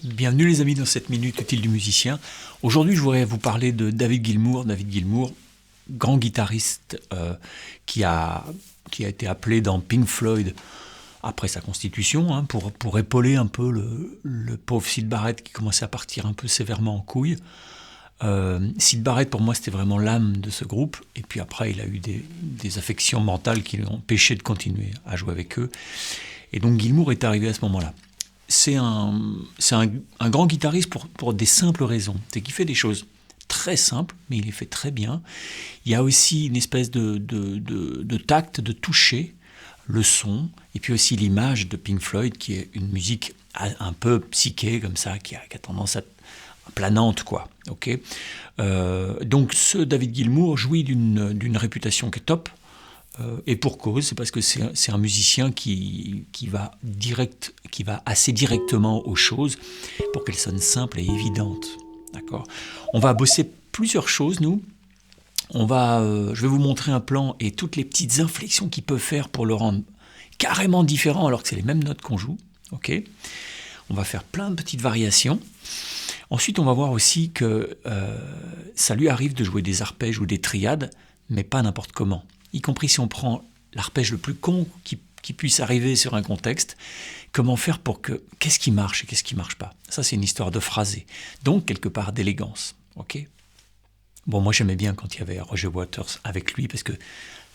Bienvenue les amis dans cette minute utile du musicien. Aujourd'hui je voudrais vous parler de David Gilmour. David Gilmour, grand guitariste qui a été appelé dans Pink Floyd après sa constitution pour épauler un peu le pauvre Syd Barrett qui commençait à partir un peu sévèrement en couille. Syd Barrett pour moi c'était vraiment l'âme de ce groupe, et puis après il a eu des affections mentales qui l'ont empêché de continuer à jouer avec eux, et donc Gilmour est arrivé à ce moment-là. C'est un grand guitariste pour des simples raisons. C'est qu'il fait des choses très simples, mais il les fait très bien. Il y a aussi une espèce de tact, de toucher, le son, et puis aussi l'image de Pink Floyd, qui est une musique un peu psyché, comme ça, qui a tendance à planante, quoi. Okay, donc ce David Gilmour jouit d'une réputation qui est top. Et pour cause, c'est parce que c'est un musicien qui va assez directement aux choses pour qu'elles sonnent simples et évidentes. D'accord ? On va bosser plusieurs choses, nous. Je vais vous montrer un plan et toutes les petites inflexions qu'il peut faire pour le rendre carrément différent alors que c'est les mêmes notes qu'on joue. Okay ? On va faire plein de petites variations. Ensuite, on va voir aussi que ça lui arrive de jouer des arpèges ou des triades, mais pas n'importe comment. Y compris si on prend l'arpège le plus con qui puisse arriver sur un contexte, comment faire pour qu'est-ce qui marche et qu'est-ce qui ne marche pas. Ça, c'est une histoire de phrasé, donc quelque part d'élégance. Okay ? Bon, moi j'aimais bien quand il y avait Roger Waters avec lui, parce que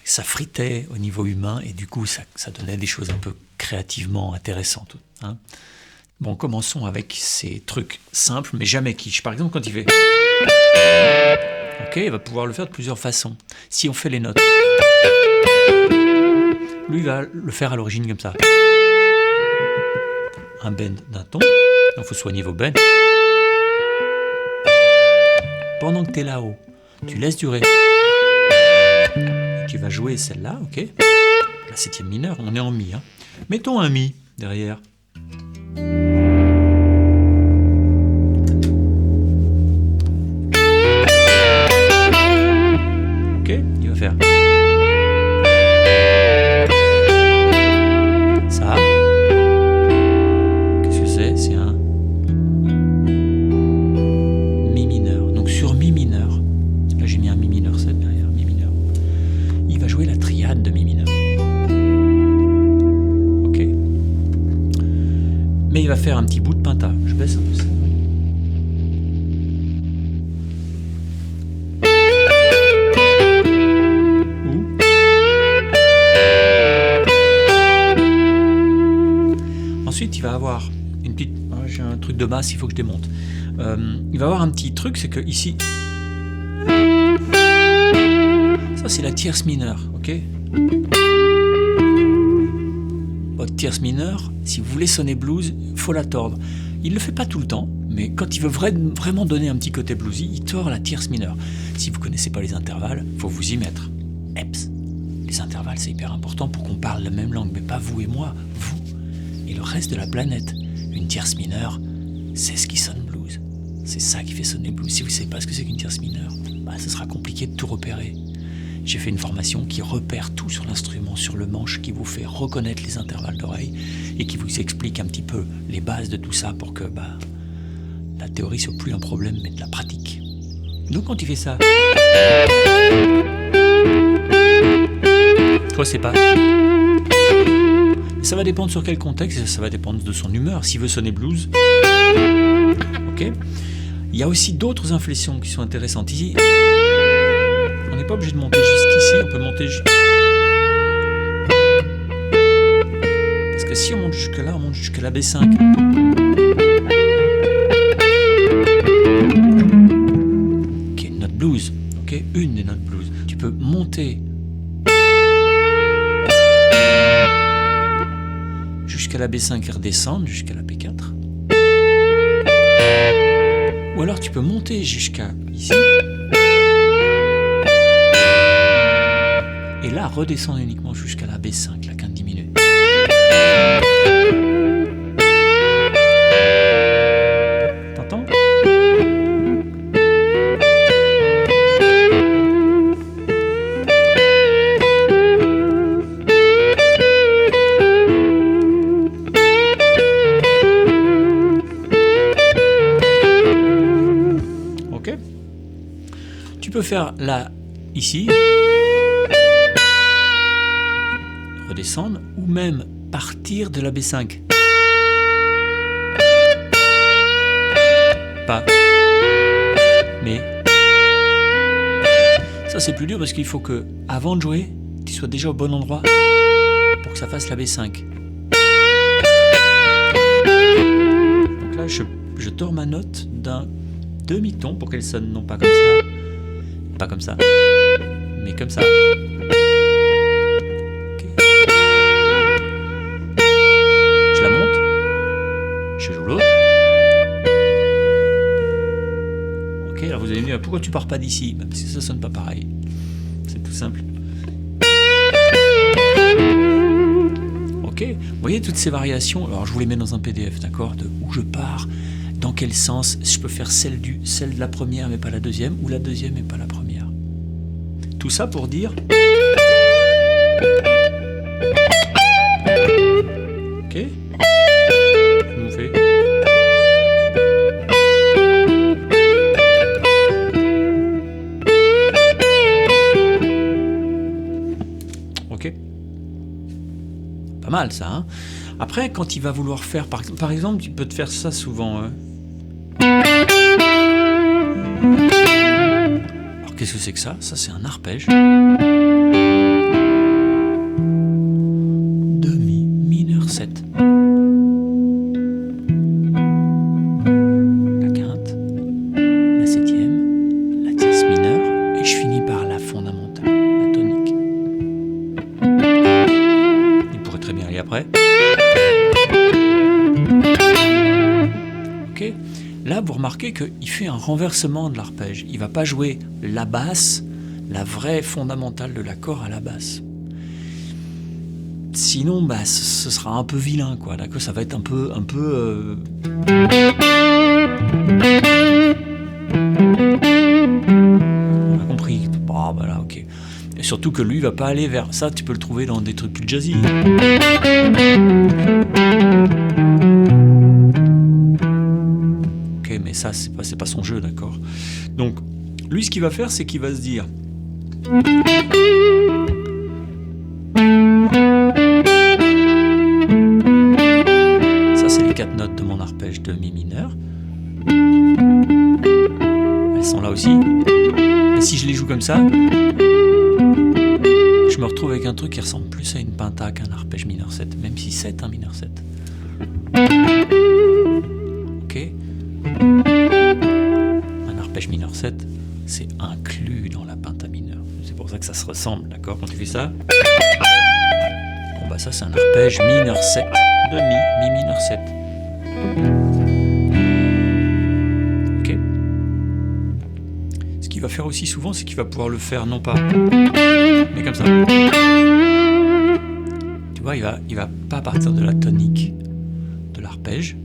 ça fritait au niveau humain, et du coup ça donnait des choses un peu créativement intéressantes. Bon, commençons avec ces trucs simples, mais jamais kitsch. Par exemple, quand il fait... Ok, il va pouvoir le faire de plusieurs façons. Si on fait les notes... Lui, il va le faire à l'origine comme ça. Un bend d'un ton. Donc, il faut soigner vos bends. Pendant que tu es là-haut, tu laisses durer. Et tu vas jouer celle-là, ok ? La septième mineure, on est en mi. Mettons un mi derrière. Ok, il va faire... Ça. Qu'est-ce que c'est ? C'est un mi mineur. Donc sur mi mineur, là j'ai mis un mi mineur 7 derrière, mi mineur. Il va jouer la triade de mi mineur. Ok. Mais il va faire un petit bout de penta. Je baisse un peu ça. Ensuite, il va avoir une petite... j'ai un truc de basse, il faut que je démonte. Il va avoir un petit truc, c'est que ici... Ça, c'est la tierce mineure, ok ? Votre tierce mineure, si vous voulez sonner blues, il faut la tordre. Il ne le fait pas tout le temps, mais quand il veut vraiment donner un petit côté bluesy, il tord la tierce mineure. Si vous ne connaissez pas les intervalles, il faut vous y mettre. Eps. Les intervalles, c'est hyper important pour qu'on parle la même langue, mais pas vous et moi, vous. Et le reste de la planète. Une tierce mineure, c'est ce qui sonne blues. C'est ça qui fait sonner blues. Si vous ne savez pas ce que c'est qu'une tierce mineure, ce sera compliqué de tout repérer. J'ai fait une formation qui repère tout sur l'instrument, sur le manche, qui vous fait reconnaître les intervalles d'oreille et qui vous explique un petit peu les bases de tout ça pour que la théorie soit plus un problème, mais de la pratique. Donc quand il fait ça... Toi, c'est pas... Ça va dépendre sur quel contexte, ça va dépendre de son humeur. S'il veut sonner blues, ok. Il y a aussi d'autres inflexions qui sont intéressantes. Ici, on n'est pas obligé de monter jusqu'ici, on peut monter parce que si on monte jusque là, on monte jusqu'à la B5. Qui est une note blues, ok, une des notes blues. Tu peux monter jusqu'à la B5 et redescendre jusqu'à la P4. Ou alors tu peux monter jusqu'à ici. Et là, redescendre uniquement jusqu'à la B5, la quinte diminue. T'entends ? peux faire là, ici, redescendre, ou même partir de la B5. Pas. Mais. Ça c'est plus dur parce qu'il faut que, avant de jouer, tu sois déjà au bon endroit pour que ça fasse la B5. Donc là, je tords ma note d'un demi-ton pour qu'elle sonne non pas comme ça, pas comme ça, mais comme ça. Okay. Je la monte, je joue l'autre. Ok, alors vous allez me dire pourquoi tu pars pas d'ici? Parce que ça sonne pas pareil. C'est tout simple. Ok, vous voyez toutes ces variations. Alors je vous les mets dans un PDF, d'accord, de où je pars. Dans quel sens je peux faire celle de la première mais pas la deuxième, ou la deuxième mais pas la première. Tout ça pour dire... Ok. Je vous fais... Ok. Pas mal ça, hein. Après, quand il va vouloir faire... Par exemple, tu peux te faire ça souvent... Alors, qu'est-ce que c'est que ça? Ça, c'est un arpège. Demi, mineur 7. La quinte, la septième, la tierce mineure, et je finis par la fondamentale, la tonique. Il pourrait très bien aller après. Ok. Là, vous remarquez qu'il fait un renversement de l'arpège. Il ne va pas jouer la basse, la vraie fondamentale de l'accord à la basse. Sinon, ce sera un peu vilain, quoi. D'accord, ça va être un peu. On a compris. Ah, bah là, ok. Et surtout que lui, il va pas aller vers ça. Tu peux le trouver dans des trucs plus jazzy. Mais ça, c'est pas son jeu, d'accord? Donc, lui, ce qu'il va faire, c'est qu'il va se dire... Ça, c'est les 4 notes de mon arpège de mi mineur. Elles sont là aussi. Et si je les joue comme ça, je me retrouve avec un truc qui ressemble plus à une penta qu'un arpège mineur 7, même si c'est un mineur 7. Ok? Un arpège mineur 7, c'est inclus dans la penta mineure. C'est pour ça que ça se ressemble, d'accord? Quand tu fais ça, bon bah ça c'est un arpège mineur 7 de mi mineur 7. Ok. Ce qu'il va faire aussi souvent, c'est qu'il va pouvoir le faire non pas, mais comme ça. Tu vois, il va pas partir de la tonique de l'arpège.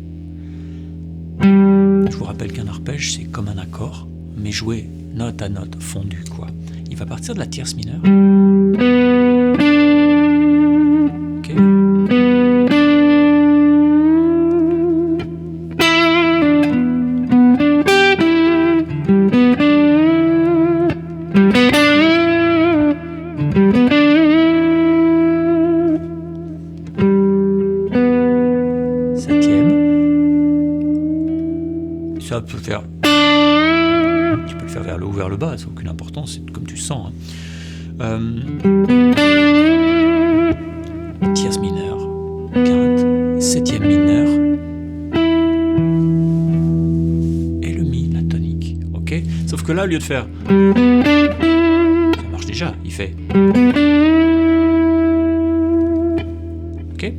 Je vous rappelle qu'un arpège, c'est comme un accord, mais joué note à note, fondu, quoi. Il va partir de la tierce mineure. Ok. Ça peut faire... Tu peux le faire vers le haut ou vers le bas, ça n'a aucune importance, c'est comme tu sens. Hein. Tierce mineure, quinte, septième mineure, et le mi, la tonique. Ok. Sauf que là, au lieu de faire... Ça marche déjà, il fait... Ok.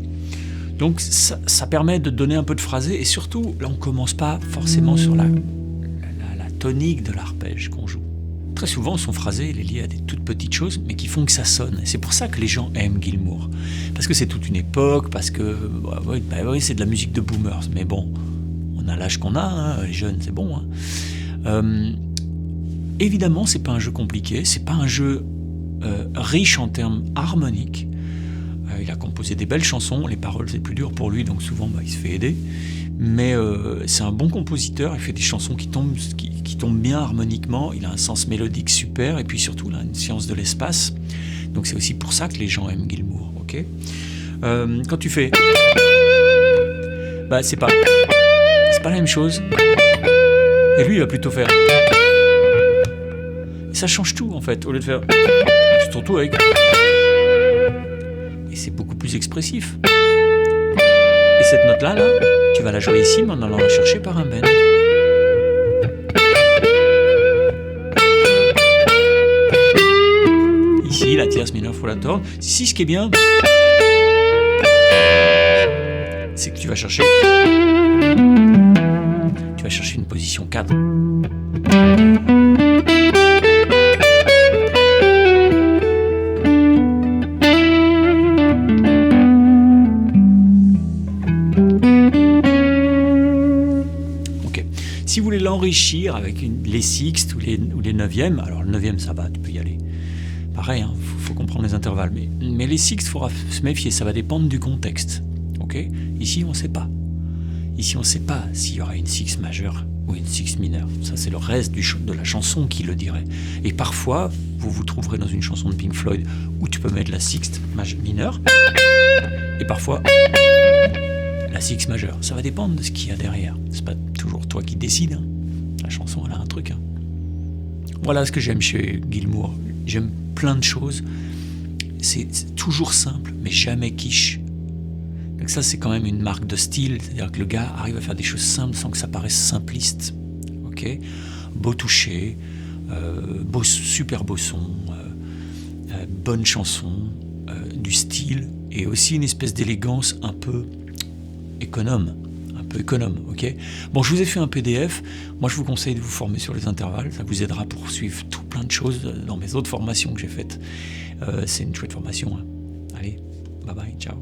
Donc ça permet de donner un peu de phrasé, et surtout, là on commence pas forcément sur la tonique de l'arpège qu'on joue. Très souvent son phrasé il est lié à des toutes petites choses, mais qui font que ça sonne. Et c'est pour ça que les gens aiment Gilmour. Parce que c'est toute une époque, parce que oui, c'est de la musique de boomers. Mais bon, on a l'âge qu'on a, hein, les jeunes, c'est bon. Hein. Évidemment, c'est pas un jeu compliqué, c'est pas un jeu riche en termes harmoniques. Il a composé des belles chansons, les paroles c'est plus dur pour lui, donc souvent il se fait aider. Mais c'est un bon compositeur, il fait des chansons qui qui tombe bien harmoniquement, il a un sens mélodique super, et puis surtout, il a une science de l'espace. Donc c'est aussi pour ça que les gens aiment Gilmour, ok. Quand tu fais... Bah, c'est pas la même chose. Et lui, il va plutôt faire... Et ça change tout, en fait. Au lieu de faire... Tu te retrouves avec... Et c'est beaucoup plus expressif. Et cette note-là, là, tu vas la jouer ici, mais en allant la chercher par un bend. Ici, la tierce mineure, faut la tordre. Ici, ce qui est bien, c'est que tu vas chercher une position 4. Ok. Si vous voulez l'enrichir avec les sixtes ou les neuvièmes, alors le neuvième ça va, tu peux y aller. Pareil, hein, faut comprendre les intervalles. Mais les sixtes, il faudra se méfier, ça va dépendre du contexte. Okay. Ici, on ne sait pas. Ici, on ne sait pas s'il y aura une sixte majeure ou une sixte mineure. Ça, c'est le reste de la chanson qui le dirait. Et parfois, vous trouverez dans une chanson de Pink Floyd où tu peux mettre la sixte mineure et parfois la sixte majeure. Ça va dépendre de ce qu'il y a derrière. C'est pas toujours toi qui décides. Hein. La chanson, elle a un truc. Hein. Voilà ce que j'aime chez Gilmour. J'aime plein de choses. C'est toujours simple, mais jamais quiche. Donc ça, c'est quand même une marque de style. C'est-à-dire que le gars arrive à faire des choses simples sans que ça paraisse simpliste. Ok, beau toucher, super beau son, bonne chanson, du style et aussi une espèce d'élégance un peu économe. Ok. Bon, je vous ai fait un PDF. Moi, je vous conseille de vous former sur les intervalles. Ça vous aidera pour suivre tout plein de choses dans mes autres formations que j'ai faites. C'est une chouette formation. Hein. Allez, bye bye, ciao.